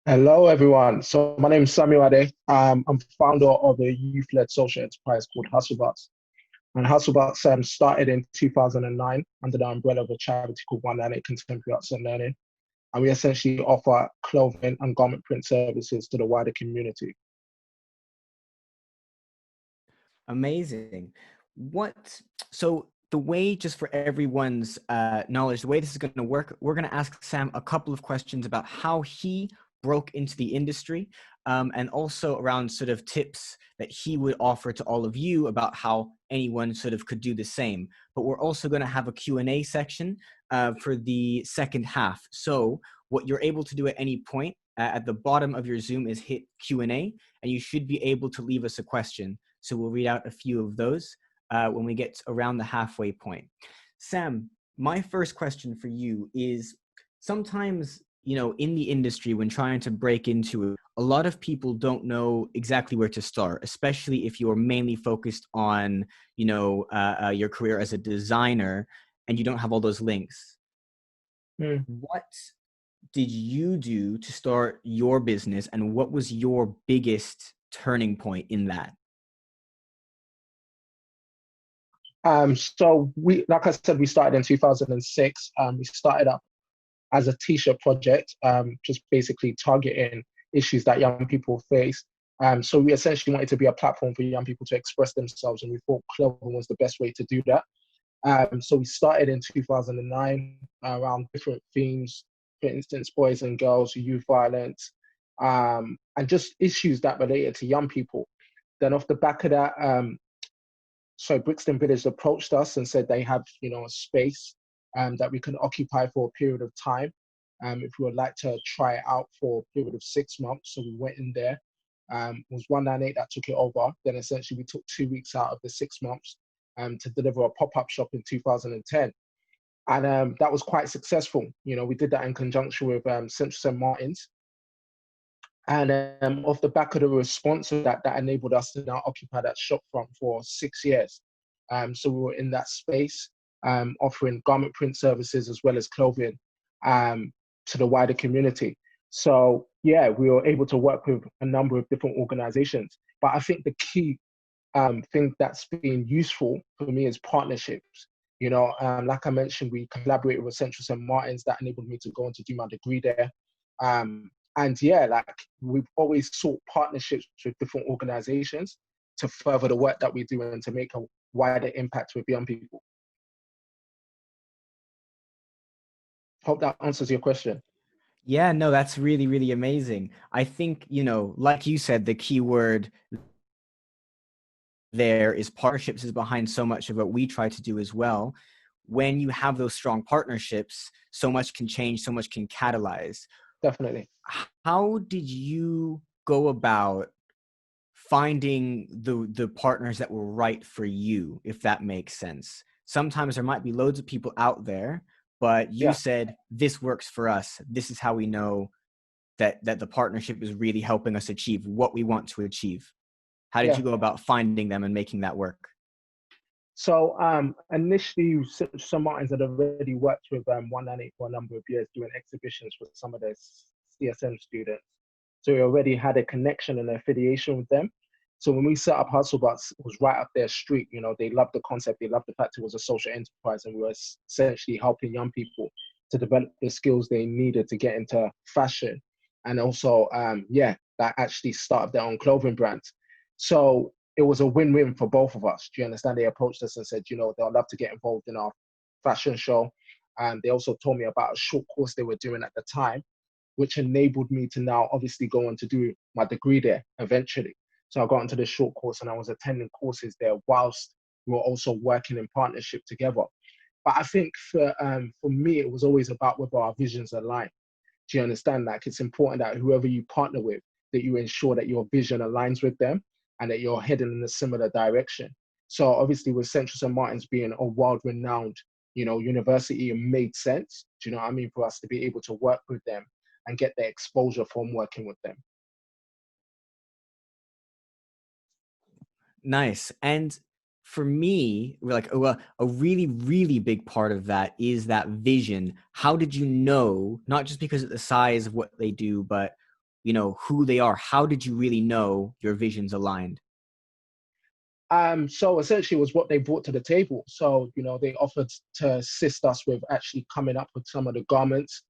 Hello, everyone. So my name is Samuel Ade. I'm founder of a youth-led social enterprise called HustleBucks. And HustleBucks started in 2009 under the umbrella of a charity called One Planet Contemporary Arts and Learning. And we essentially offer clothing and garment print services to the wider community. Amazing. What, so the way, just for everyone's knowledge, the way this is going to work, we're going to ask Sam a couple of questions about how he broke into the industry, and also around sort of tips that he would offer to all of you about how anyone sort of could do the same. But we're also going to have a Q&A section for the second half. So what you're able to do at any point at the bottom of your Zoom is hit Q&A, and you should be able to leave us a question. So we'll read out a few of those when we get around the halfway point. Sam, my first question for you is, sometimes, in the industry, when trying to break into it, a lot of people don't know exactly where to start, especially if you're mainly focused on, your career as a designer and you don't have all those links. Hmm. What did you do to start your business, and what was your biggest turning point in that? So like I said, we started in 2006. We started up as a t-shirt project, just basically targeting issues that young people face. So we essentially wanted to be a platform for young people to express themselves, and we thought clothing was the best way to do that. So we started in 2009 around different themes, for instance, boys and girls, youth violence, and just issues that related to young people. Then off the back of that, so Brixton Village approached us and said they have, a space that we can occupy for a period of time, if we would like to try it out for a period of 6 months. So we went in there. It was 198 that took it over. Then essentially we took 2 weeks out of the 6 months to deliver a pop-up shop in 2010. And that was quite successful. We did that in conjunction with Central St. Martin's. And off the back of the response of that, that enabled us to now occupy that shop front for 6 years. So we were in that space, offering garment print services as well as clothing to the wider community. So yeah, we were able to work with a number of different organizations. But I think the key thing that's been useful for me is partnerships. Like I mentioned, we collaborated with Central St. Martin's. That enabled me to go on to do my degree there. And yeah, like we've always sought partnerships with different organizations to further the work that we do and to make a wider impact with young people. Hope that answers your question. Yeah, no, that's really, really amazing. I think, like you said, the key word there is partnerships is behind so much of what we try to do as well. When you have those strong partnerships, so much can change, so much can catalyze. Definitely. How did you go about finding the partners that were right for you, if that makes sense? Sometimes there might be loads of people out there, but you Yeah. said, this works for us. This is how we know that the partnership is really helping us achieve what we want to achieve. How did Yeah. you go about finding them and making that work? So initially, St. Martin's had already worked with 198 for a number of years doing exhibitions for some of their CSM students. So we already had a connection and affiliation with them. So when we set up HustleBucks, it was right up their street. They loved the concept. They loved the fact it was a social enterprise, and we were essentially helping young people to develop the skills they needed to get into fashion. And also, that actually started their own clothing brands. So it was a win-win for both of us. Do you understand? They approached us and said, they'll love to get involved in our fashion show. And they also told me about a short course they were doing at the time, which enabled me to now obviously go on to do my degree there eventually. So I got into the short course and I was attending courses there whilst we were also working in partnership together. But I think for me, it was always about whether our visions align. Do you understand? Like, it's important that whoever you partner with, that you ensure that your vision aligns with them and that you're heading in a similar direction. So obviously with Central St. Martin's being a world-renowned, university, it made sense, do you know what I mean, for us to be able to work with them and get the exposure from working with them. Nice. And for me, we're like, a really, really big part of that is that vision. How did you know, not just because of the size of what they do, but you know, who they are? How did you really know your visions aligned? So essentially it was what they brought to the table. So, you know, they offered to assist us with actually coming up with some of the garments.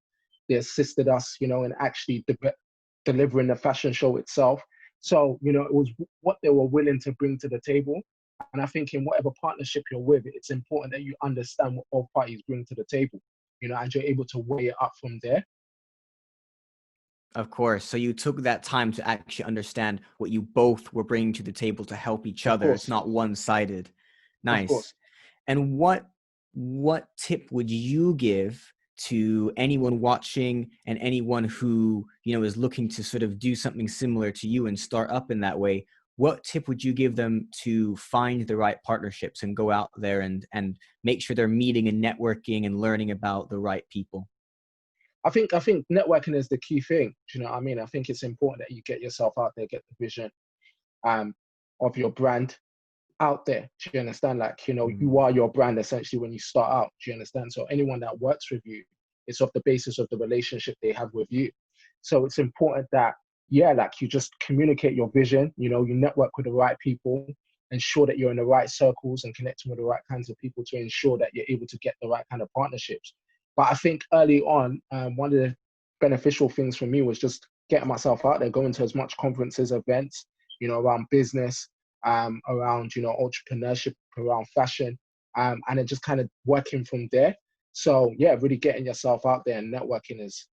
They assisted us, you know, in actually delivering the fashion show itself. So, you know, it was what they were willing to bring to the table. And I think in whatever partnership you're with, it's important that you understand what both parties bring to the table, you know, and you're able to weigh it up from there. Of course. So you took that time to actually understand what you both were bringing to the table to help each Of other. It's course, not one-sided. of Nice. course. And what tip would you give to anyone watching and anyone who, you know, is looking to sort of do something similar to you and start up in that way? What tip would you give them to find the right partnerships and go out there and make sure they're meeting and networking and learning about the right people? I think networking is the key thing. Do you know what I mean? I think it's important that you get yourself out there, get the vision um, of your brand out there. Do you understand? Like, you know, you Mm. are your brand essentially when you start out. Do you understand? So anyone that works with you, it's off the basis of the relationship they have with you. So it's important that, yeah, like you just communicate your vision, you know, you network with the right people, ensure that you're in the right circles and connecting with the right kinds of people to ensure that you're able to get the right kind of partnerships. But I think early on, one of the beneficial things for me was just getting myself out there, going to as much conferences, events, you know, around business, around, you know, entrepreneurship, around fashion, and then just kind of working from there. So yeah, really getting yourself out there and networking is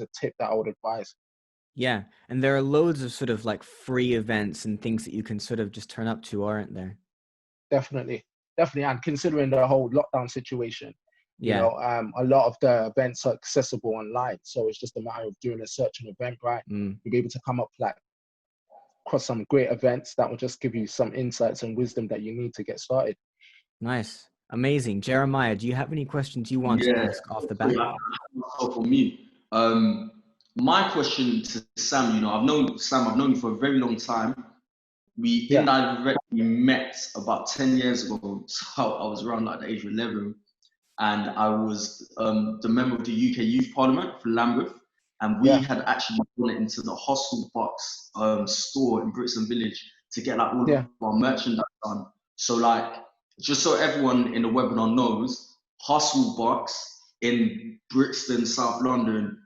a tip that I would advise. Yeah, and there are loads of sort of like free events and things that you can sort of just turn up to, aren't there? Definitely, definitely. And considering the whole lockdown situation, you Yeah. know, a lot of the events are accessible online. So it's just a matter of doing a search and event, right? Mm. You'll be able to come up like across some great events that will just give you some insights and wisdom that you need to get started. Nice. Amazing. Jeremiah, do you have any questions you want to Yeah, ask off the so bat? for me, my question to Sam, I've known you for a very long time. We Yeah, indirectly met about 10 years ago. So I was around like the age of 11, and I was the member of the UK Youth Parliament for Lambeth, and we yeah, had actually gone into the Hostel Box store in Brixton Village to get like all of yeah, our merchandise done. So like, just so everyone in the webinar knows, Hustle Box in Brixton, South London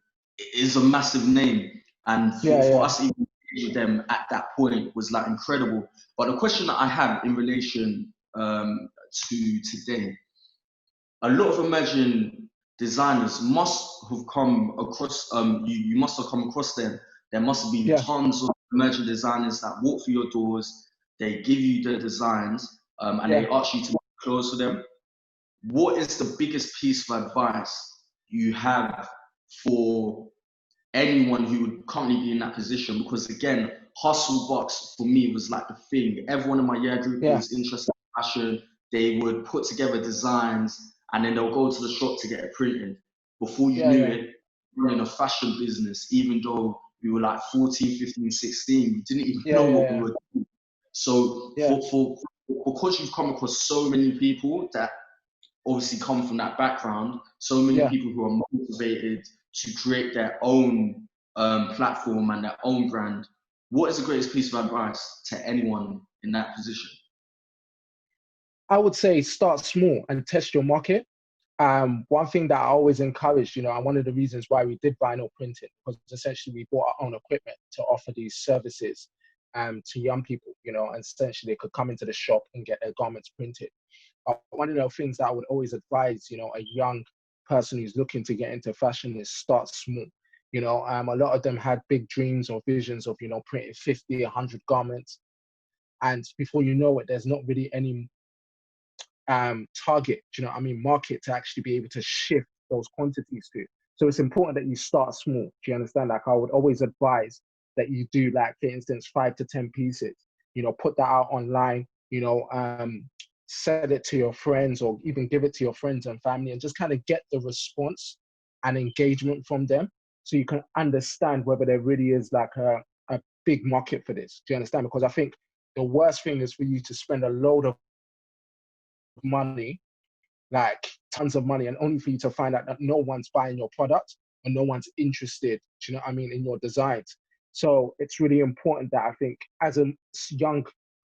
is a massive name, and yeah, for yeah, us even to engage with them at that point was like incredible. But the question that I have in relation to today, a lot of emerging designers must have come across you must have come across them. There must have been yeah, tons of emerging designers that walk through your doors, they give you the designs, and yeah. they ask you to make clothes for them. What is the biggest piece of advice you have for anyone who would currently be in that position? Because again, hustle box for me was like the thing. Everyone in my year group Yeah, was interested in fashion. They would put together designs and then they'll go to the shop to get it printed. Before you yeah, knew yeah, it, we were in a fashion business, even though we were like 14, 15, 16. We didn't even yeah, know yeah, what we yeah, were doing. So yeah, because you've come across so many people that obviously come from that background, so many yeah. people who are motivated to create their own platform and their own brand. What is the greatest piece of advice to anyone in that position? I would say start small and test your market. One thing that I always encourage, you know, and one of the reasons why we did vinyl printing was essentially we bought our own equipment to offer these services to young people, you know, and essentially they could come into the shop and get their garments printed. One of the things that I would always advise, you know, a young person who's looking to get into fashion is start small. You know, a lot of them had big dreams or visions of, you know, printing 50, 100 garments. And before you know it, there's not really any target, do you know what I mean, market to actually be able to shift those quantities to. So it's important that you start small. Do you understand? Like I would always advise that you do like, for instance, 5 to 10 pieces, you know, put that out online, you know, sell it to your friends or even give it to your friends and family and just kind of get the response and engagement from them so you can understand whether there really is like a big market for this. Do you understand? Because I think the worst thing is for you to spend a load of money, like tons of money, and only for you to find out that no one's buying your product and no one's interested, do you know what I mean, in your designs. So it's really important that I think as a young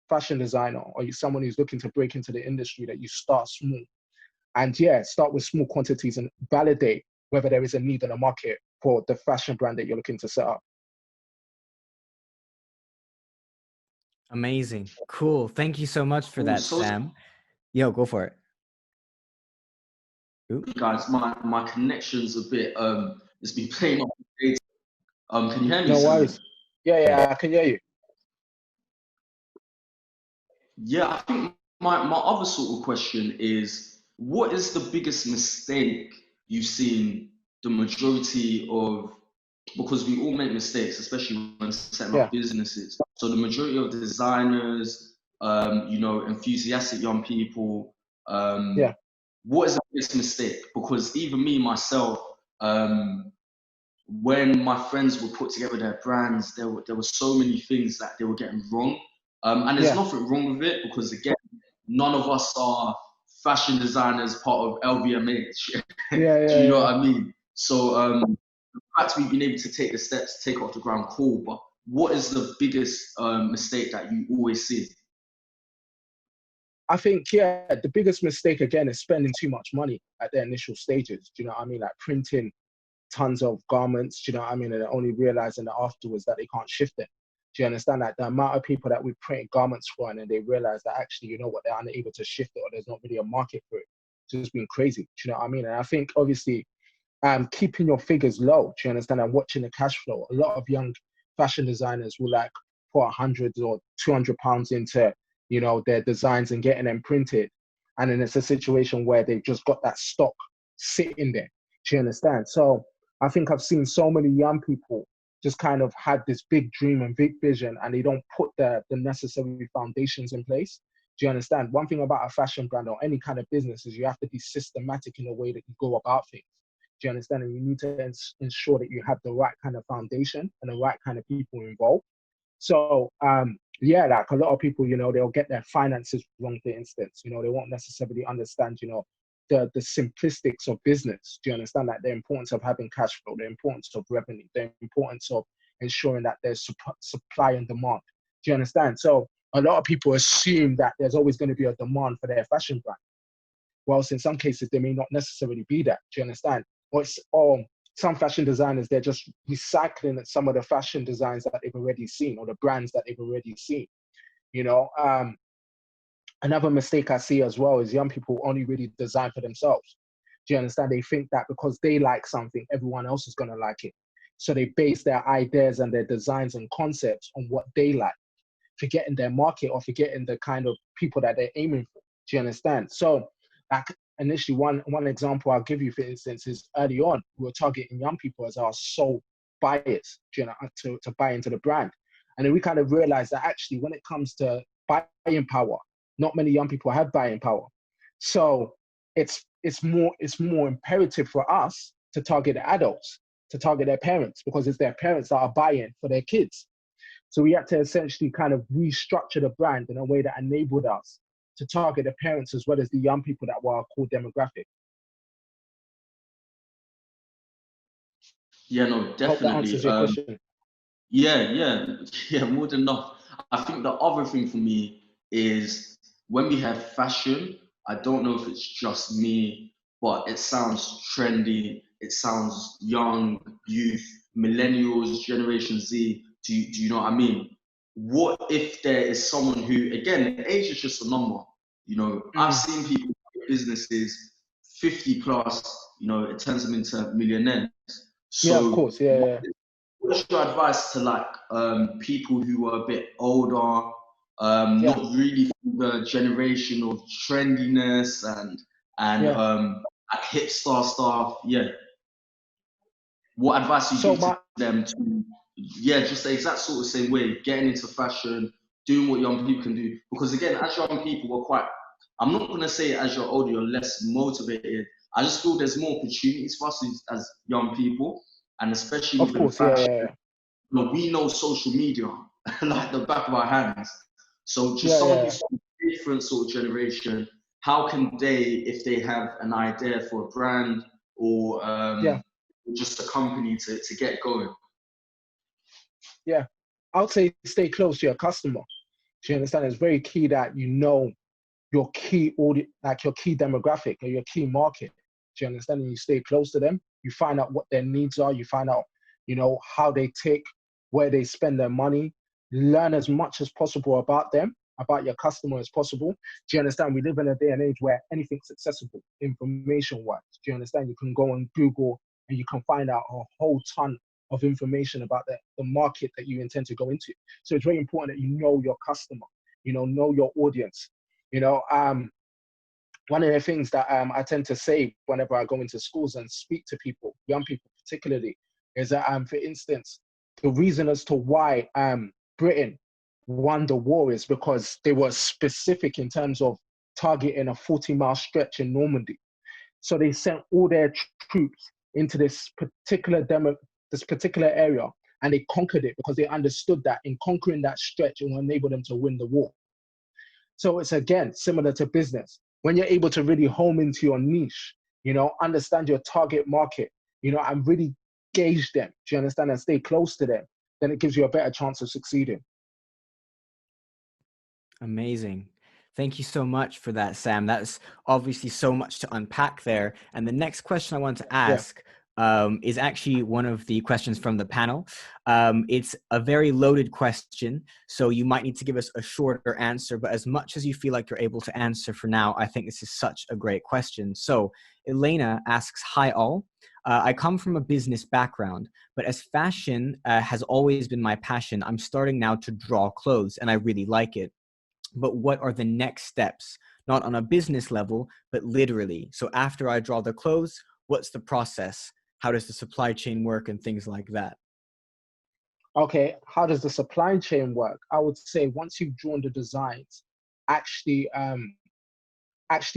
fashion designer or you're someone who's looking to break into the industry, that you start small. And yeah, start with small quantities and validate whether there is a need in the market for the fashion brand that you're looking to set up. Amazing. Cool. Thank you so much for that, So, Sam. Yo, go for it. Ooh. guys, my connection's a bit it's been playing off the data. Can you hear me, No Sam? worries. Yeah, I can hear you. Yeah, I think my other sort of question is, what is the biggest mistake you've seen the majority of, because we all make mistakes, especially when setting Yeah, up businesses. So the majority of designers, enthusiastic young people, yeah, what is the biggest mistake? Because even me, myself, when my friends would put together their brands, there were so many things that they were getting wrong. And there's yeah, nothing wrong with it because, again, none of us are fashion designers part of LVMH. Do you know yeah. what I mean? So the fact we've been able to take the steps to take it off the ground, cool. But what is the biggest mistake that you always see? I think, yeah, the biggest mistake again is spending too much money at the initial stages. Do you know what I mean? Like printing tons of garments, do you know what I mean? And only realizing that afterwards that they can't shift it. Do you understand that? The amount of people that we print garments for and then they realize that actually, you know what, they're unable to shift it or there's not really a market for it. It's just been crazy. Do you know what I mean? And I think obviously keeping your figures low, do you understand? And watching the cash flow. A lot of young fashion designers will like put £100 or £200 into, you know, their designs and getting them printed. And then it's a situation where they've just got that stock sitting there. Do you understand? So I think I've seen so many young people just kind of had this big dream and big vision and they don't put the necessary foundations in place. Do you understand? One thing about a fashion brand or any kind of business is you have to be systematic in the way that you go about things. Do you understand? And you need to ensure that you have the right kind of foundation and the right kind of people involved. So yeah, like a lot of people, you know, they'll get their finances wrong, for instance. You know, they won't necessarily understand, you know, the simplistics of business. Do you understand? Like the importance of having cash flow, the importance of revenue, the importance of ensuring that there's supply and demand. Do you understand? So a lot of people assume that there's always going to be a demand for their fashion brand. Whilst in some cases, there may not necessarily be that. Do you understand? Or some fashion designers, they're just recycling some of the fashion designs that they've already seen or the brands that they've already seen. You know, another mistake I see as well is young people only really design for themselves. Do you understand? They think that because they like something, everyone else is going to like it. So they base their ideas and their designs and concepts on what they like, forgetting their market or forgetting the kind of people that they're aiming for. Do you understand? So like initially, one example I'll give you, for instance, is early on, we were targeting young people as our sole buyers, you know, to buy into the brand. And then we kind of realized that actually when it comes to buying power, not many young people have buying power. So it's more imperative for us to target the adults, to target their parents, because it's their parents that are buying for their kids. So we had to essentially kind of restructure the brand in a way that enabled us to target the parents as well as the young people that were our core demographic. Yeah, no, Hope that definitely. answers your question. Yeah, more than enough. I think the other thing for me is when we have fashion, I don't know if it's just me, but it sounds trendy, it sounds young, youth, millennials, Generation Z. Do you know what I mean? What if there is someone who, again, age is just a number. You know, I've seen people in businesses 50 plus, you know, it turns them into millionaires. Yeah, of So course. Yeah. what's your advice to like people who are a bit older, Yeah. not really from the generation of trendiness and Yeah. like hipster stuff? Yeah. What advice do you So give to them to, yeah, just the exact sort of same way, getting into fashion, doing what young people can do? Because again, as young people, we're quite, I'm not going to say as you're older, you're less motivated. I just feel there's more opportunities for us as young people, and especially of within course. Yeah. fashion. You know, we know social media like the back of our hands. So just Yeah. someone Yeah. who's from a different sort of generation, how can they, if they have an idea for a brand or Yeah. just a company to get going? Yeah, I would say stay close to your customer. Do you understand? It's very key that you know your key audience, like your key demographic or your key market. Do you understand? And you stay close to them. You find out what their needs are. You find out, you know, how they tick, where they spend their money. Learn as much as possible about them, about your customer as possible. Do you understand? We live in a day and age where anything's accessible, information-wise. Do you understand? You can go on Google and you can find out a whole ton of information about the market that you intend to go into. So it's very important that you know your customer, you know your audience. You know, one of the things that I tend to say whenever I go into schools and speak to people, young people particularly, is that, for instance, the reason as to why Britain won the war is because they were specific in terms of targeting a 40-mile stretch in Normandy. So they sent all their troops into this particular area, and they conquered it because they understood that in conquering that stretch, it will enable them to win the war. So it's, again, similar to business. When you're able to really home into your niche, you know, understand your target market, you know, and really gauge them, do you understand, and stay close to them, then it gives you a better chance of succeeding. Amazing. Thank you so much for that, Sam. That's obviously so much to unpack there. And the next question I want to ask is actually one of the questions from the panel. It's a very loaded question, so you might need to give us a shorter answer, but as much as you feel like you're able to answer for now, I think this is such a great question. So Elena asks, hi all. I come from a business background, but as fashion has always been my passion, I'm starting now to draw clothes and I really like it. But what are the next steps? Not on a business level, but literally. So after I draw the clothes, what's the process? How does the supply chain work and things like that? Okay, how does the supply chain work? I would say once you've drawn the designs, actually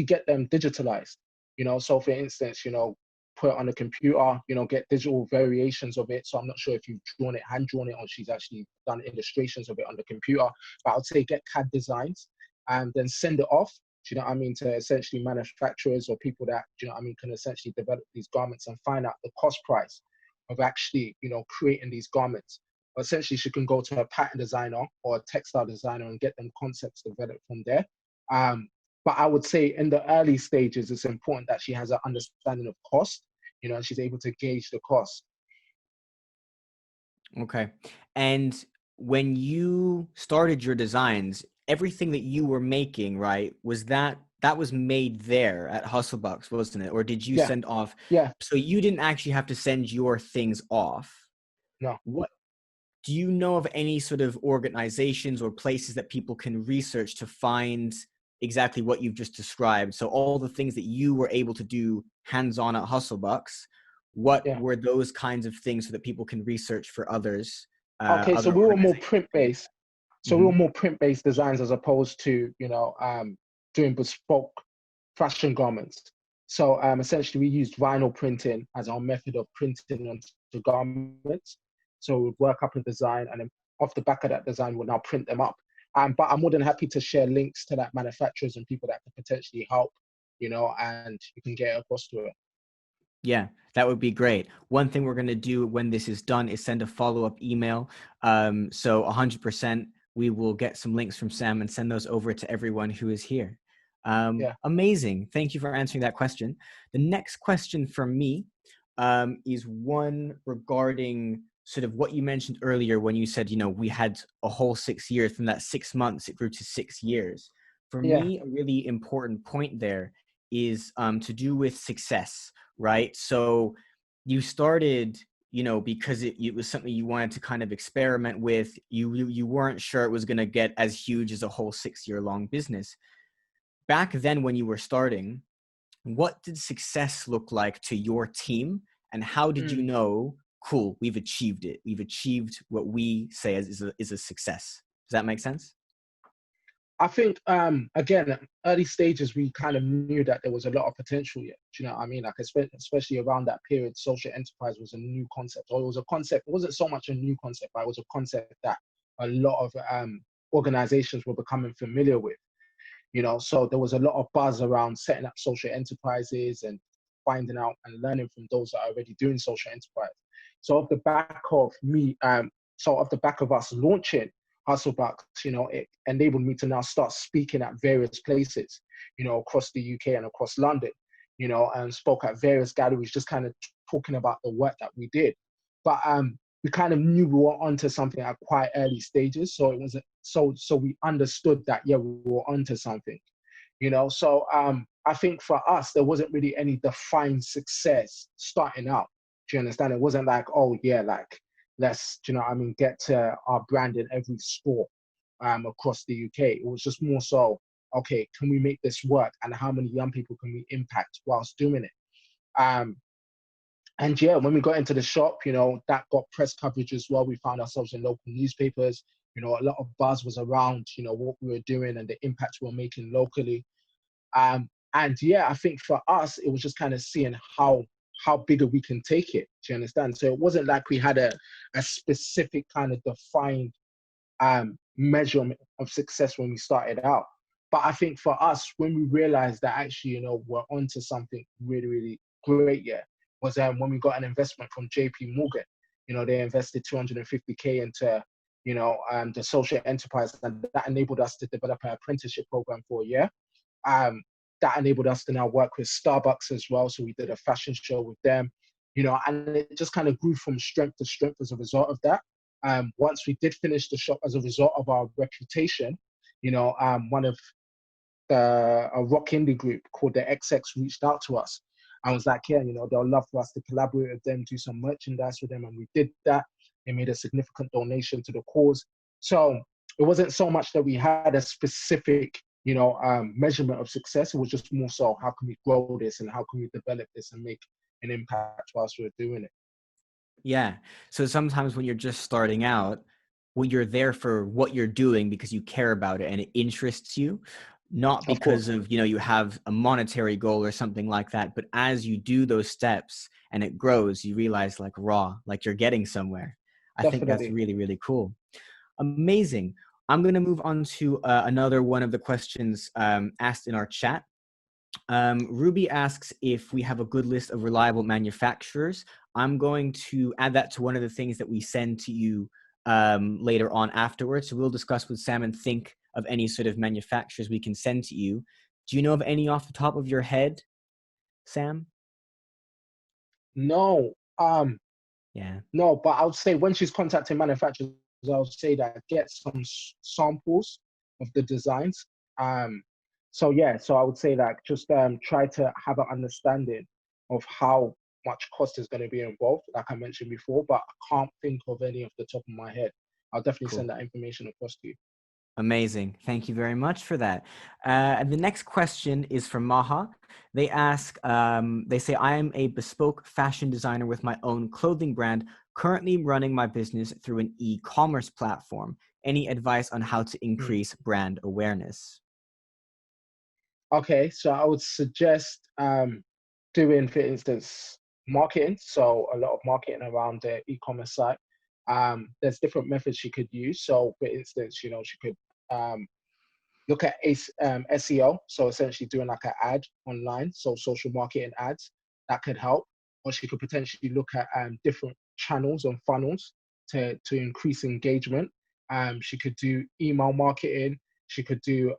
get them digitalized. You know, so for instance, you know, put it on the computer, you know, get digital variations of it. So I'm not sure if you've drawn it, hand drawn it, or she's actually done illustrations of it on the computer. But I would say get CAD designs and then send it off, do you know what I mean, to essentially manufacturers or people that, do you know what I mean, can essentially develop these garments and find out the cost price of actually, you know, creating these garments. But essentially, she can go to a pattern designer or a textile designer and get them concepts developed from there. But I would say in the early stages, it's important that she has an understanding of cost, you know, and she's able to gauge the cost. Okay. And when you started your designs, everything that you were making, right, that was made there at Hustlebucks, wasn't it? Or did you send off? Yeah. So you didn't actually have to send your things off. No. What do you know of any sort of organizations or places that people can research to find exactly what you've just described? So all the things that you were able to do hands-on at Hustlebucks, what were those kinds of things so that people can research for others? Okay, so we were more print-based. So we were more print-based designs as opposed to, you know, doing bespoke fashion garments. So essentially we used vinyl printing as our method of printing onto garments. So we'd work up a design and then off the back of that design, we'll now print them up. But I'm more than happy to share links to that manufacturers and people that could potentially help, you know, and you can get across to it. Yeah, that would be great. One thing we're going to do when this is done is send a follow-up email. So 100%, we will get some links from Sam and send those over to everyone who is here. Amazing. Thank you for answering that question. The next question from me is one regarding sort of what you mentioned earlier when you said, you know, we had a whole 6 years. From that 6 months, it grew to 6 years. For me, a really important point there is to do with success, right? So you started, you know, because it was something you wanted to kind of experiment with. You weren't sure it was going to get as huge as a whole 6-year-long business. Back then when you were starting, what did success look like to your team? And how did you know, cool, we've achieved it. We've achieved what we say is a success. Does that make sense? I think, again, early stages, we kind of knew that there was a lot of potential yet. Do you know what I mean? Like, especially around that period, social enterprise was a new concept. Or it was a concept, it wasn't so much a new concept, but it was a concept that a lot of organizations were becoming familiar with. You know, so there was a lot of buzz around setting up social enterprises and finding out and learning from those that are already doing social enterprise. So off the back of me So off the back of us launching Hustle Bucks, it enabled me to now start speaking at various places, across the UK and across London, and spoke at various galleries, just kind of talking about the work that we did. But we kind of knew we were onto something at quite early stages. So it was so we understood that, yeah, we were onto something, So I think for us, there wasn't really any defined success starting out. Do you understand? It wasn't like, oh yeah, like let's, get to our brand in every store across the UK. It was just more so, okay, can we make this work, and how many young people can we impact whilst doing it? And yeah, when we got into the shop, that got press coverage as well. We found ourselves in local newspapers. A lot of buzz was around, what we were doing and the impact we were making locally. And yeah, I think for us, it was just kind of seeing how bigger we can take it. Do you understand? So it wasn't like we had a specific kind of defined measurement of success when we started out. But I think for us, when we realized that actually, we're onto something really, really great, yeah, was when we got an investment from JP Morgan. They invested 250K into, the social enterprise, and that enabled us to develop an apprenticeship program for a year. That enabled us to now work with Starbucks as well. So we did a fashion show with them, and it just kind of grew from strength to strength as a result of that. Once we did finish the shop, as a result of our reputation, one of a rock indie group called the XX reached out to us. I was like, yeah, they'll love for us to collaborate with them, do some merchandise with them. And we did that. They made a significant donation to the cause. So it wasn't so much that we had a specific, measurement of success. It was just more so, how can we grow this and how can we develop this and make an impact whilst we're doing it? Yeah. So sometimes when you're just starting out, when you're there for what you're doing because you care about it and it interests you, not because of, you have a monetary goal or something like that, but as you do those steps and it grows, you realize like you're getting somewhere. I think that's really, really cool. Amazing. I'm going to move on to another one of the questions asked in our chat. Ruby asks if we have a good list of reliable manufacturers. I'm going to add that to one of the things that we send to you later on afterwards. So we'll discuss with Sam and think of any sort of manufacturers we can send to you. Do you know of any off the top of your head, Sam? No. Yeah. No, but I would say when she's contacting manufacturers, I would say that get some samples of the designs. So I would say that just try to have an understanding of how much cost is going to be involved, like I mentioned before, but I can't think of any off the top of my head. I'll definitely send that information across to you. Amazing. Thank you very much for that. And the next question is from Maha. They ask, they say, I am a bespoke fashion designer with my own clothing brand, currently running my business through an e-commerce platform. Any advice on how to increase brand awareness? Okay, so I would suggest doing, for instance, marketing. So a lot of marketing around the e-commerce site. There's different methods she could use. So for instance, she could look at SEO. So essentially doing like an ad online. So social marketing ads, that could help. Or she could potentially look at different channels and funnels to increase engagement. She could do email marketing. She could do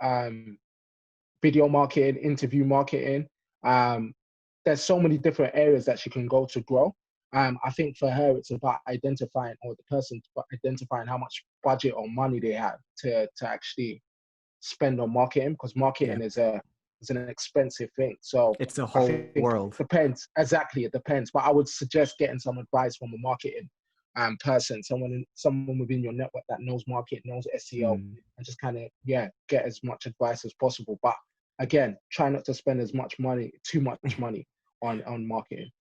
video marketing, interview marketing. There's so many different areas that she can go to grow. I think for her, it's about identifying, or the person identifying how much budget or money they have to actually spend on marketing, because marketing is an expensive thing. So it's a whole world. Depends. Exactly, it depends. But I would suggest getting some advice from a marketing person, someone within your network that knows marketing, knows SEO, and just kind of get as much advice as possible. But again, try not to spend too much money on marketing.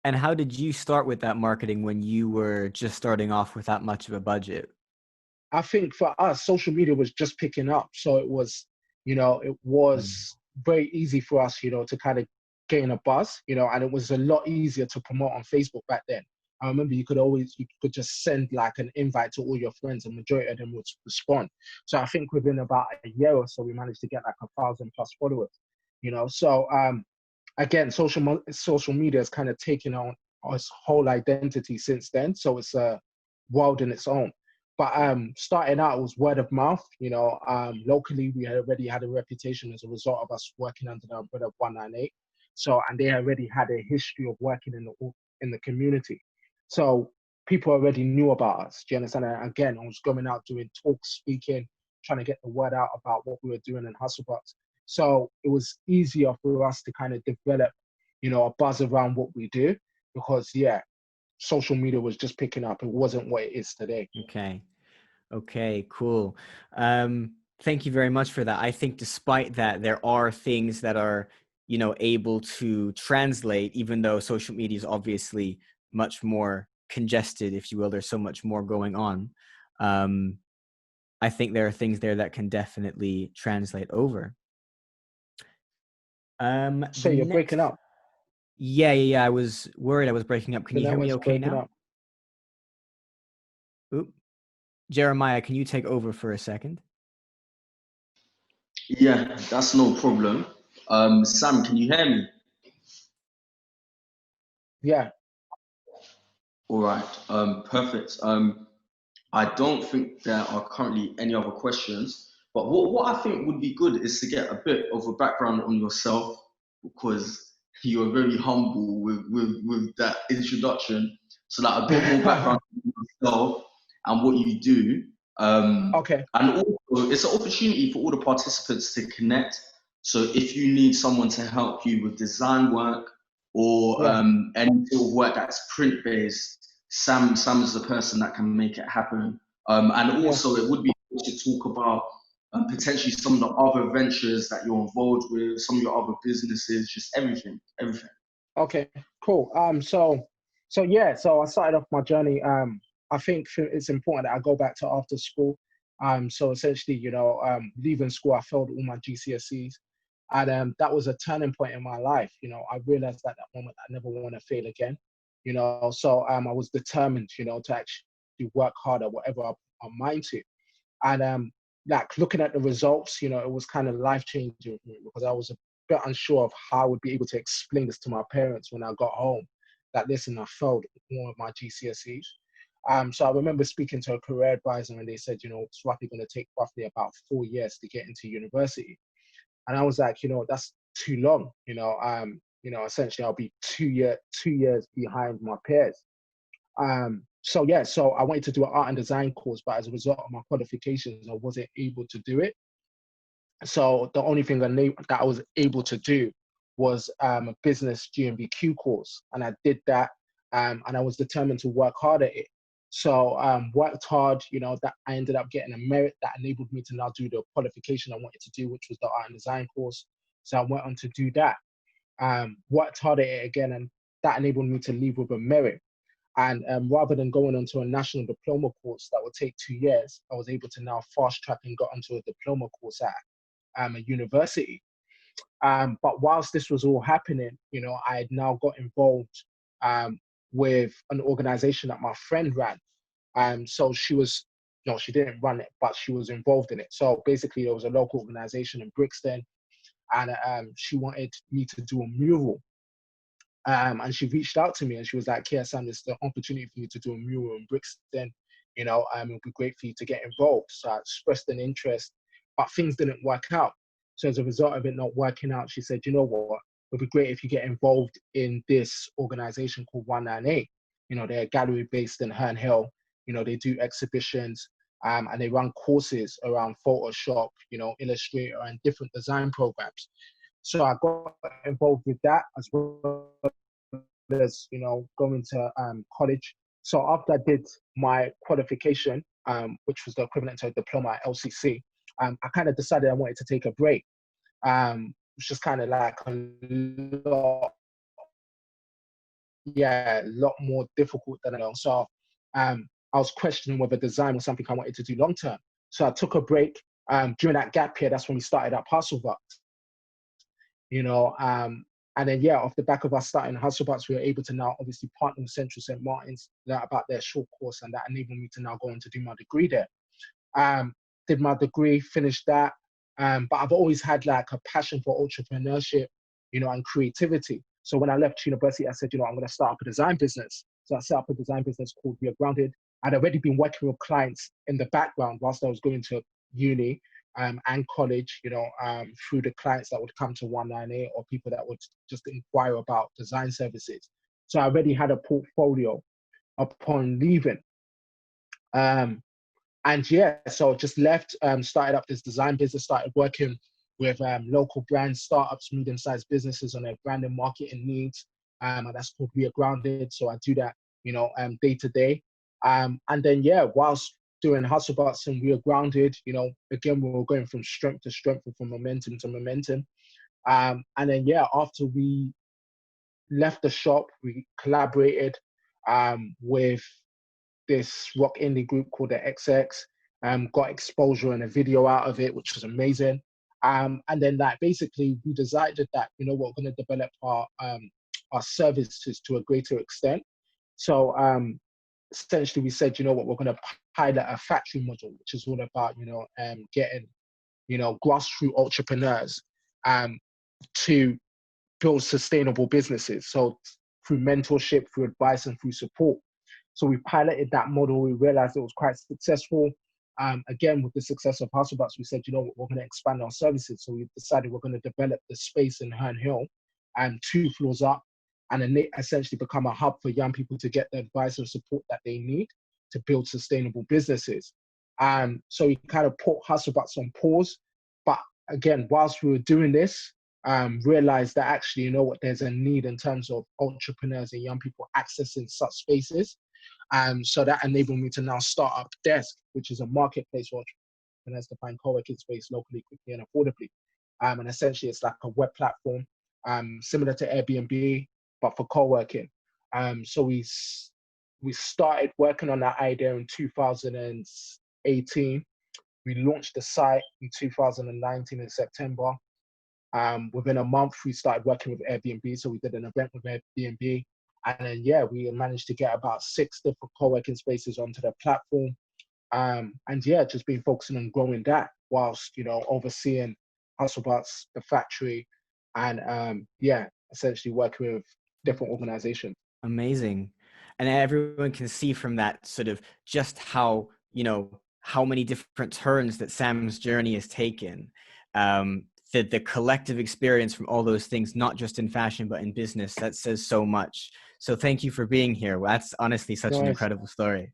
And how did you start with that marketing when you were just starting off with that much of a budget? I think for us, social media was just picking up. So it was, very easy for us, to kind of gain a buzz, and it was a lot easier to promote on Facebook back then. I remember you could just send like an invite to all your friends, and majority of them would respond. So I think within about a year or so, we managed to get like 1,000+ followers, So again, social media has kind of taken on its whole identity since then. So it's a world in its own. But starting out, it was word of mouth. Locally, we had already had a reputation as a result of us working under the umbrella of 198. So, and they already had a history of working in the community. So people already knew about us. Do you understand? And again, I was going out doing talks, speaking, trying to get the word out about what we were doing in Hustlebucks. So it was easier for us to kind of develop, a buzz around what we do, because social media was just picking up. It wasn't what it is today. Okay, cool. Thank you very much for that. I think despite that, there are things that are, able to translate, even though social media is obviously much more congested, if you will. There's so much more going on. I think there are things there that can definitely translate over. So you're breaking up. Yeah. I was worried I was breaking up. Can you hear me okay now? Oop. Jeremiah, can you take over for a second? Yeah, that's no problem. Sam, can you hear me? Yeah. All right. Perfect. I don't think there are currently any other questions, but what I think would be good is to get a bit of a background on yourself, because you're very humble with that introduction. So that a bit more background on yourself and what you do. Okay. And also, it's an opportunity for all the participants to connect. So if you need someone to help you with design work or any sort of work that's print-based, Sam is the person that can make it happen. And also, it would be good to talk about potentially some of the other ventures that you're involved with, some of your other businesses, just everything. Okay, cool. So I started off my journey. I think it's important that I go back to after school. So essentially, leaving school, I failed all my GCSEs, and that was a turning point in my life. I realized at that moment I never want to fail again. So I was determined, to actually work harder, whatever I put my mind to. And like looking at the results, it was kind of life changing for me, because I was a bit unsure of how I would be able to explain this to my parents when I got home. That listen, I failed one of my GCSEs. So I remember speaking to a career advisor, and they said, it's roughly going to take roughly about 4 years to get into university. And I was like, that's too long. Essentially I'll be 2 years behind my peers. So I wanted to do an art and design course, but as a result of my qualifications, I wasn't able to do it. So the only thing that I was able to do was a business GMBQ course, and I did that, and I was determined to work hard at it. So worked hard, that I ended up getting a merit that enabled me to now do the qualification I wanted to do, which was the art and design course. So I went on to do that, worked hard at it again, and that enabled me to leave with a merit. And rather than going on to a national diploma course that would take 2 years, I was able to now fast track and got onto a diploma course at a university. But whilst this was all happening, I had now got involved with an organization that my friend ran. So she was, no, she didn't run it, but she was involved in it. So basically, there was a local organization in Brixton, and she wanted me to do a mural. And she reached out to me, and she was like, "Yeah, Sam, it's the opportunity for you to do a mural in Brixton. It would be great for you to get involved." So I expressed an interest, but things didn't work out. So as a result of it not working out, she said, "You know what? It'd be great if you get involved in this organization called 198. They're a gallery based in Herne Hill. They do exhibitions, and they run courses around Photoshop, Illustrator, and different design programs." So I got involved with that as well as, going to college. So after I did my qualification, which was the equivalent to a diploma at LCC, I kind of decided I wanted to take a break. Which was kind of like a lot more difficult than I know. So I was questioning whether design was something I wanted to do long term. So I took a break. During that gap year, that's when we started our Hustlebucks. And then off the back of us starting Hustlebucks, we were able to now obviously partner with Central St. Martin's about their short course, and that enabled me to now go on to do my degree there. Did my degree, finished that, but I've always had like a passion for entrepreneurship, and creativity. So when I left university, I said, I'm going to start up a design business. So I set up a design business called We Are Grounded. I'd already been working with clients in the background whilst I was going to uni and college, through the clients that would come to 198 or people that would just inquire about design services. So I already had a portfolio upon leaving. And yeah, so just left, started up this design business, started working with local brands, startups, medium-sized businesses on their brand and marketing needs. And that's called We Are Grounded. So I do that, day to day. And then, yeah, whilst doing Hustle Bucks and We Are Grounded, again, we were going from strength to strength and from momentum to momentum. And then, yeah, after we left the shop, we collaborated with this rock indie group called the XX, got exposure and a video out of it, which was amazing. And then that basically we decided that, we're going to develop our services to a greater extent. So essentially we said, we're going to pilot a factory model, which is all about, getting, grassroots entrepreneurs to build sustainable businesses. So through mentorship, through advice, and through support. So we piloted that model. We realized it was quite successful. Again, with the success of HustleBucks, we said, we're going to expand our services. So we decided we're going to develop the space in Herne Hill, 2 floors up, and then essentially become a hub for young people to get the advice and support that they need to build sustainable businesses. So we kind of put HustleBucks on pause. But again, whilst we were doing this, realized that actually, there's a need in terms of entrepreneurs and young people accessing such spaces. So that enabled me to now start up Desk, which is a marketplace for entrepreneurs to find co-working space locally, quickly, and affordably. And essentially, it's like a web platform, similar to Airbnb, but for co-working. So we started working on that idea in 2018. We launched the site in 2019 in September. Within a month, we started working with Airbnb. So we did an event with Airbnb. And then, yeah, we managed to get about 6 different co-working spaces onto the platform. And yeah, just been focusing on growing that whilst, overseeing HustleBucks, the factory, and yeah, essentially working with different organizations. Amazing. And everyone can see from that sort of just how, how many different turns that Sam's journey has taken. The collective experience from all those things, not just in fashion, but in business, that says so much. So thank you for being here. That's honestly such an incredible story.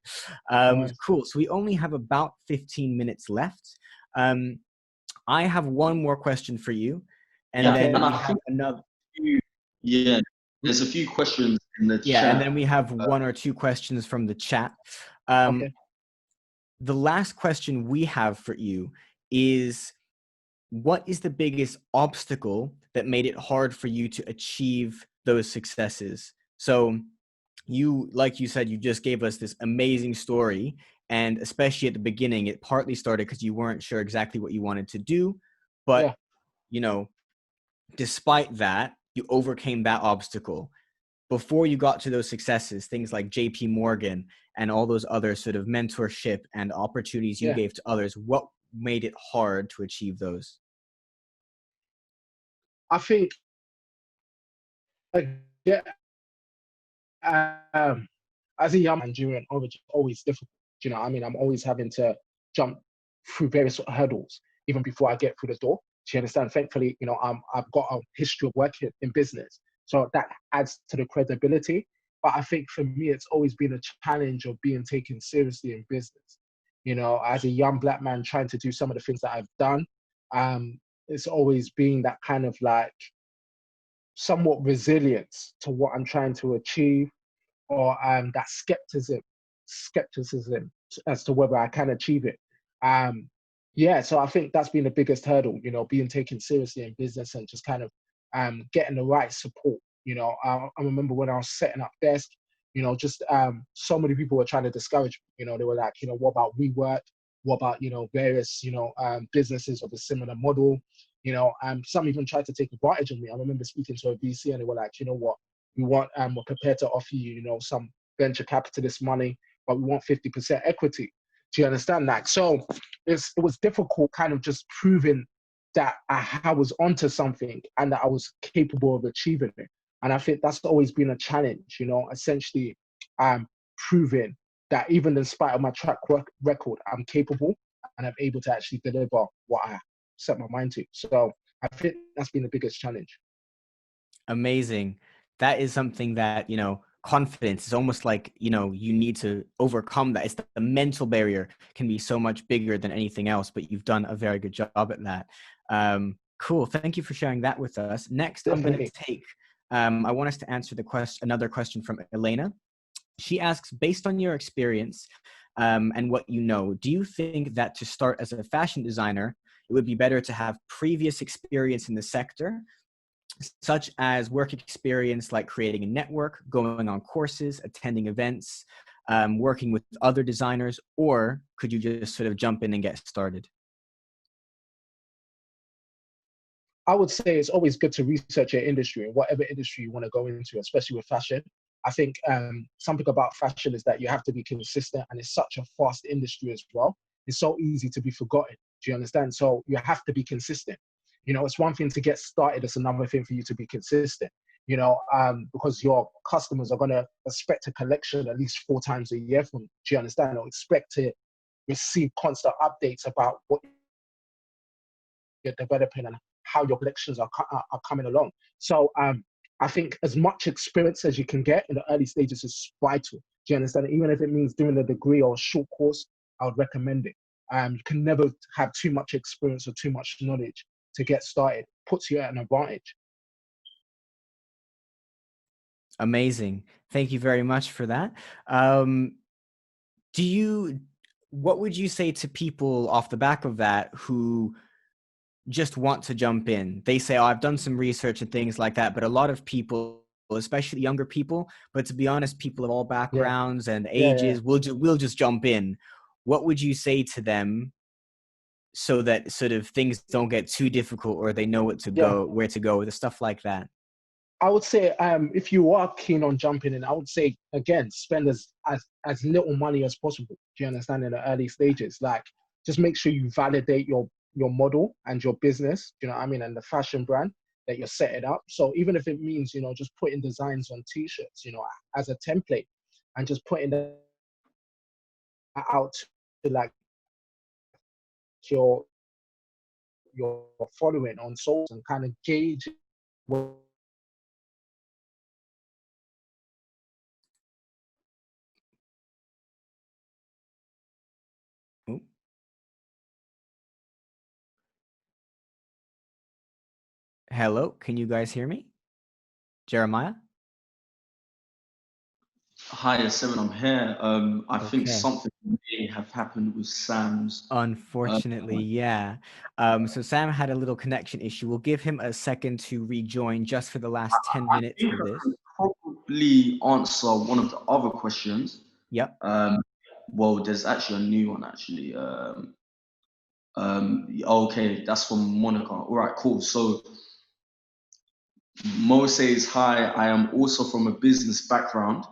Cool. So we only have about 15 minutes left. I have one more question for you. And then we have another. Yeah, there's a few questions in the chat. Yeah, and then we have 1 or 2 questions from the chat. Okay. The last question we have for you is, what is the biggest obstacle that made it hard for you to achieve those successes? So you, like you said, you just gave us this amazing story. And especially at the beginning, it partly started because you weren't sure exactly what you wanted to do. But, despite that, you overcame that obstacle. Before you got to those successes, things like JP Morgan and all those other sort of mentorship and opportunities you gave to others, what made it hard to achieve those? I think, as a young Nigerian, always difficult. I'm always having to jump through various hurdles even before I get through the door. Do you understand? Thankfully, I've got a history of working in business, so that adds to the credibility. But I think for me, it's always been a challenge of being taken seriously in business. As a young Black man trying to do some of the things that I've done, it's always been that kind of like somewhat resilience to what I'm trying to achieve, or that skepticism as to whether I can achieve it. So I think that's been the biggest hurdle, being taken seriously in business and just kind of getting the right support. I remember when I was setting up Desk, so many people were trying to discourage me. They were like, what about WeWork? What about, various, businesses of a similar model? Some even tried to take advantage of me. I remember speaking to a VC and they were like, what? We're prepared to offer you, some venture capitalist money, but we want 50% equity. Do you understand that? So it was difficult kind of just proving that I was onto something and that I was capable of achieving it. And I think that's always been a challenge, essentially proving that even in spite of my record, I'm capable and I'm able to actually deliver what I set my mind to. So I think that's been the biggest challenge. Amazing. That is something that, you know, confidence is almost like, you know, you need to overcome that. It's the mental barrier can be so much bigger than anything else, but you've done a very good job at that. Cool. Thank you for sharing that with us. Next, Definitely. I'm going to take, I want us to answer another question from Elena. She asks, based on your experience and what you know, do you think that to start as a fashion designer, it would be better to have previous experience in the sector, such as work experience like creating a network, going on courses, attending events, working with other designers, or could you just sort of jump in and get started? I would say it's always good to research your industry and whatever industry you want to go into, especially with fashion. I think something about fashion is that you have to be consistent, and it's such a fast industry as well. It's so easy to be forgotten. Do you understand? So you have to be consistent. You know, it's one thing to get started, it's another thing for you to be consistent, you know, because your customers are going to expect a collection at least 4 times a year from you. Do you understand? Or expect to receive constant updates about what you're developing and how your collections are coming along. So I think as much experience as you can get in the early stages is vital. Do you understand? Even if it means doing a degree or a short course, I would recommend it. You can never have too much experience or too much knowledge to get started. Puts you at an advantage. Amazing. Thank you very much for that. What would you say to people off the back of that who just want to jump in? They say, oh, I've done some research and things like that, but a lot of people, especially younger people, but to be honest, people of all backgrounds and ages, we'll just jump in. What would you say to them so that sort of things don't get too difficult, or they know where to go with stuff like that? I would say if you are keen on jumping in, I would say, again, spend as little money as possible. Do you understand? In the early stages, like, just make sure you validate your model and your business, you know what I mean, and the fashion brand that you're setting up. So even if it means, you know, just putting designs on t-shirts, you know, as a template, and just putting that out to like your following on social and kind of gauge what. Ooh. Hello, can you guys hear me? Jeremiah? Hi, Simon, I'm here. I think something may have happened with Sam's. Unfortunately, yeah. So Sam had a little connection issue. We'll give him a second to rejoin just for the last 10 minutes of this. I can probably answer one of the other questions. Yep. Well, there's actually a new one, actually. Okay, that's from Monica. All right, cool. So Mo says, hi, I am also from a business background.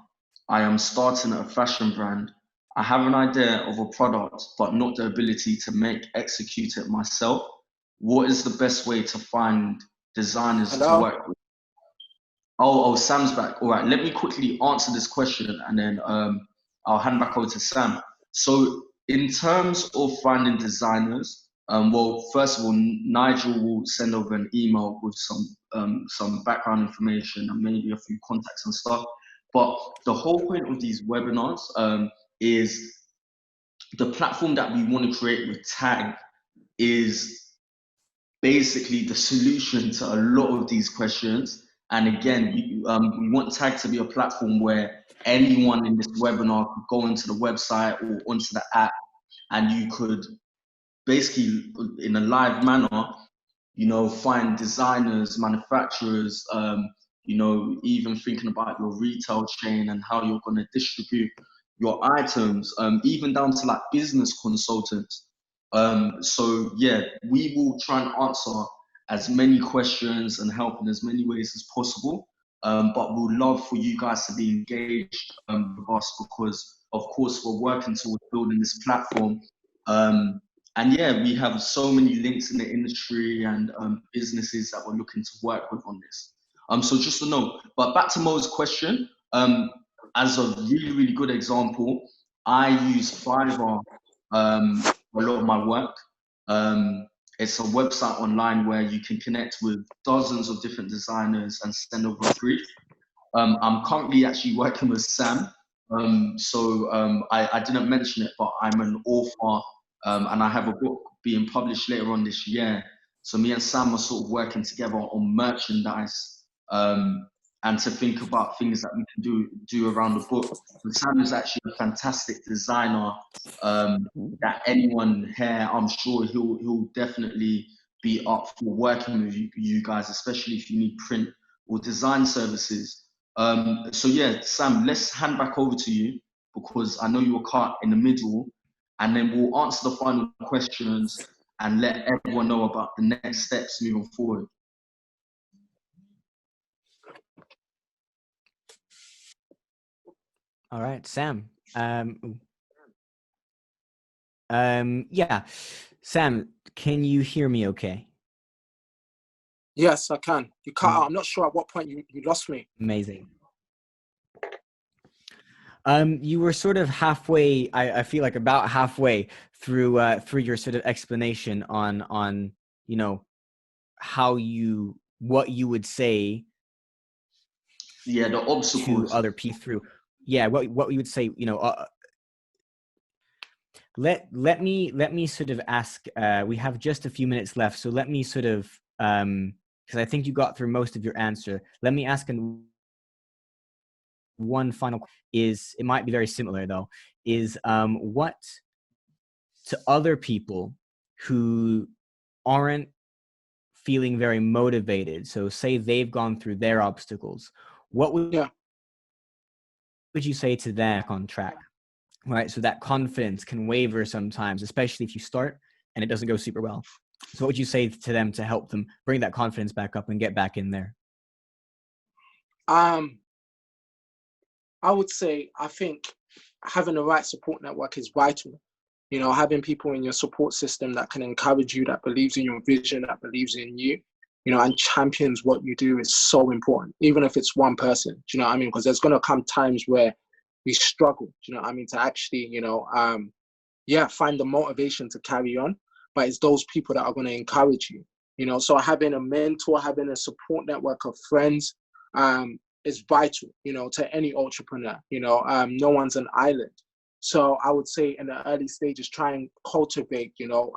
I am starting a fashion brand. I have an idea of a product, but not the ability to execute it myself. What is the best way to find designers to work with? Oh, Sam's back. All right, let me quickly answer this question, and then I'll hand back over to Sam. So in terms of finding designers, well, first of all, Nigel will send over an email with some background information and maybe a few contacts and stuff. But the whole point of these webinars is the platform that we want to create with Tag is basically the solution to a lot of these questions. And again, we want Tag to be a platform where anyone in this webinar could go into the website or onto the app, and you could basically, in a live manner, you know, find designers, manufacturers, you know, even thinking about your retail chain and how you're going to distribute your items, even down to like business consultants. So yeah, we will try and answer as many questions and help in as many ways as possible. But we'd love for you guys to be engaged with us, because of course we're working towards building this platform. And yeah, we have so many links in the industry and businesses that we're looking to work with on this. So just to know, but back to Mo's question, as a really, really good example, I use Fiverr for a lot of my work. It's a website online where you can connect with dozens of different designers and send over a brief. I'm currently actually working with Sam. I didn't mention it, but I'm an author, and I have a book being published later on this year. So me and Sam are sort of working together on merchandise, and to think about things that we can do around the book. But Sam is actually a fantastic designer. That anyone here, I'm sure he'll definitely be up for working with you guys, especially if you need print or design services. So yeah, Sam, let's hand back over to you because I know you were caught in the middle, and then we'll answer the final questions and let everyone know about the next steps moving forward. All right, Sam. Yeah, Sam, can you hear me okay? Yes, I can. You cut out. I'm not sure at what point you lost me. Amazing. You were sort of halfway, I feel like about halfway through your sort of explanation on, you know, what you would say. Yeah, the obstacles. To other people through. Yeah, what we would say, you know, let me sort of ask, we have just a few minutes left, so let me sort of, because I think you got through most of your answer. Let me ask one final, it might be very similar though, is what to other people who aren't feeling very motivated, so say they've gone through their obstacles, what would you say to them on track? Right, so that confidence can waver sometimes, especially if you start and it doesn't go super well. So what would you say to them to help them bring that confidence back up and get back in there? I would say, I think having the right support network is vital. You know, having people in your support system that can encourage you, that believes in your vision, that believes in you, you know, and champions what you do is so important, even if it's one person. Do you know what I mean? Because there's going to come times where we struggle, do you know what I mean, to actually, you know, find the motivation to carry on. But it's those people that are going to encourage you, you know. So having a mentor, having a support network of friends is vital, you know, to any entrepreneur. You know, no one's an island. So I would say in the early stages, try and cultivate, you know,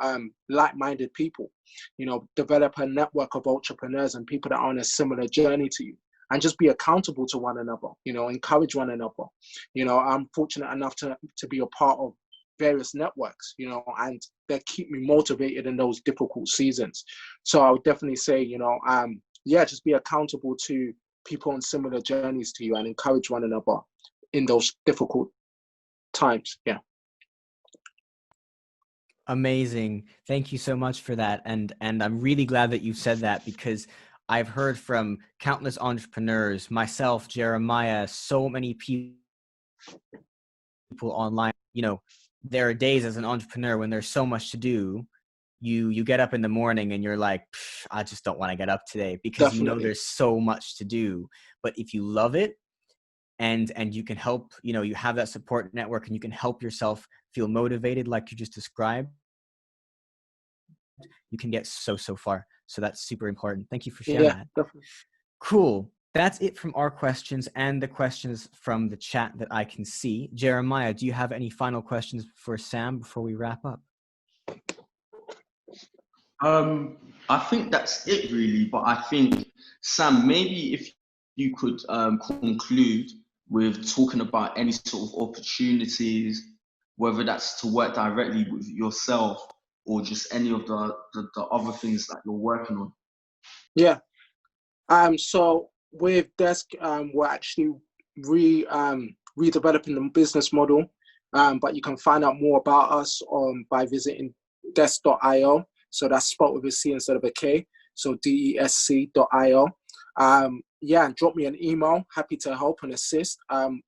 like-minded people, you know, develop a network of entrepreneurs and people that are on a similar journey to you, and just be accountable to one another, you know, encourage one another. You know, I'm fortunate enough to be a part of various networks, you know, and they keep me motivated in those difficult seasons. So I would definitely say, you know, just be accountable to people on similar journeys to you and encourage one another in those difficult times. Yeah. Amazing. Thank you so much for that. And I'm really glad that you said that, because I've heard from countless entrepreneurs, myself, Jeremiah, so many people online. You know, there are days as an entrepreneur when there's so much to do, you get up in the morning and you're like, I just don't want to get up today, because Definitely. you know there's so much to do. But if you love it and you can help, you know, you have that support network and you can help yourself feel motivated like you just described, you can get so far. So that's super important. Thank you for sharing that. Definitely. Cool. That's it from our questions and the questions from the chat that I can see. Jeremiah, do you have any final questions for Sam before we wrap up? I think that's it really, but I think, Sam, maybe if you could conclude with talking about any sort of opportunities, whether that's to work directly with yourself or just any of the other things that you're working on. Yeah. So with Desk, we're actually redeveloping the business model. But you can find out more about us by visiting desk.io. So that's spelled with a C instead of a K. So DESC.io. And drop me an email. Happy to help and assist.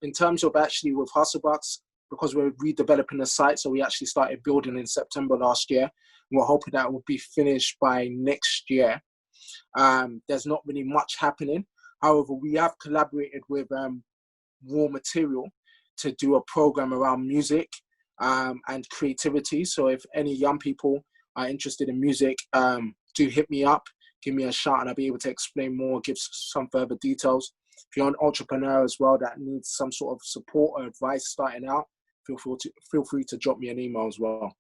In terms of actually with Hustlebucks, because we're redeveloping the site, so we actually started building in September last year. We're hoping that it will be finished by next year. There's not really much happening. However, we have collaborated with Raw Material to do a program around music and creativity. So if any young people are interested in music, do hit me up, give me a shout, and I'll be able to explain more, give some further details. If you're an entrepreneur as well that needs some sort of support or advice starting out, feel free to drop me an email as well.